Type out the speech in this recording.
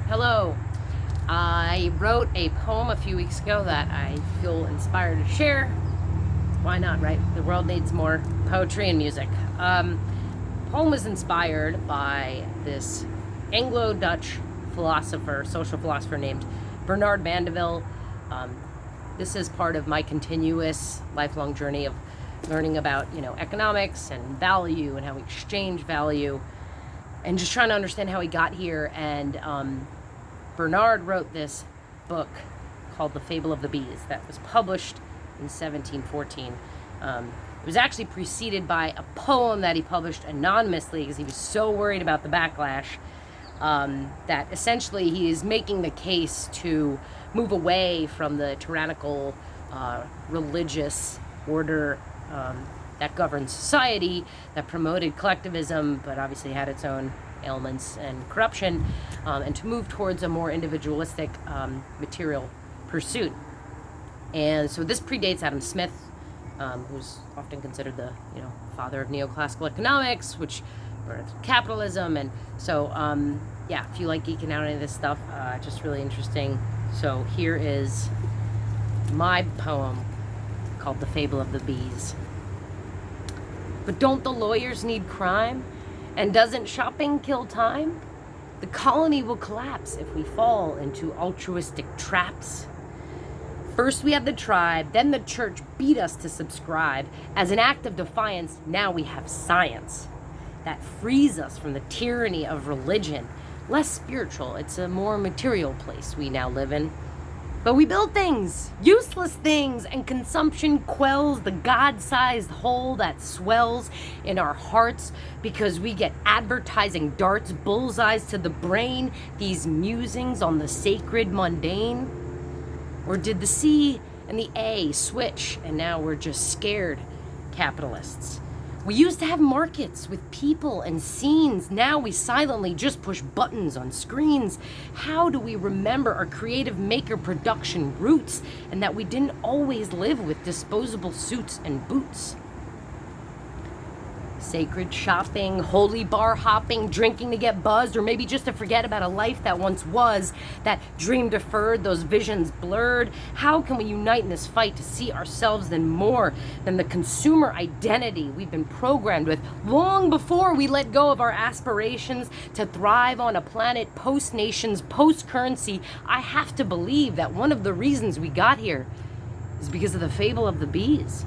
Hello. I wrote a poem a few weeks ago that I feel inspired to share. Why not, right? The world needs more poetry and music. Poem was inspired by this Anglo-Dutch philosopher, social philosopher named Bernard Mandeville. This is part of my continuous lifelong journey of learning about, economics and value and how we exchange value, and just trying to understand how he got here. And Bernard wrote this book called The Fable of the Bees that was published in 1714. It was actually preceded by a poem that he published anonymously because he was so worried about the backlash that essentially he is making the case to move away from the tyrannical religious order that governed society, that promoted collectivism, but obviously had its own ailments and corruption, and to move towards a more individualistic material pursuit. And so this predates Adam Smith, who's often considered the father of neoclassical economics, or capitalism. And so if you like geeking out on any of this stuff, just really interesting. So here is my poem called The Fable of the Bees. But don't the lawyers need crime? And doesn't shopping kill time? The colony will collapse if we fall into altruistic traps. First we have the tribe, then the church beat us to subscribe. As an act of defiance, now we have science that frees us from the tyranny of religion. Less spiritual, it's a more material place we now live in. But we build things, useless things, and consumption quells the God-sized hole that swells in our hearts because we get advertising darts, bullseyes to the brain, these musings on the sacred mundane. Or did the C and the A switch and now we're just scared capitalists? We used to have markets with people and scenes. Now we silently just push buttons on screens. How do we remember our creative maker production roots and that we didn't always live with disposable suits and boots? Sacred shopping, holy bar hopping, drinking to get buzzed, or maybe just to forget about a life that once was, that dream deferred, those visions blurred. How can we unite in this fight to see ourselves than more than the consumer identity we've been programmed with long before we let go of our aspirations to thrive on a planet post-nations, post-currency? I have to believe that one of the reasons we got here is because of the fable of the bees.